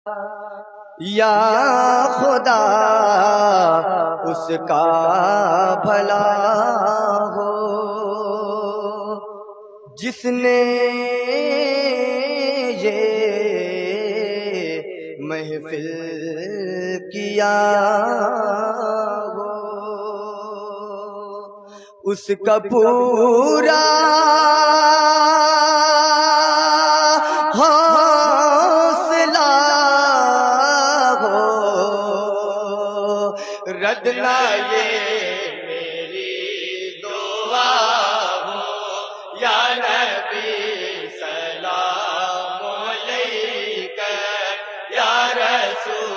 یا خدا اس کا بھلا ہو جس نے یہ محفل کیا ہو، اس کا پورا حوصلہ ہو، رد نہ یہ میری دعا ہو، یا نبی سلام علیکہ، یا رسول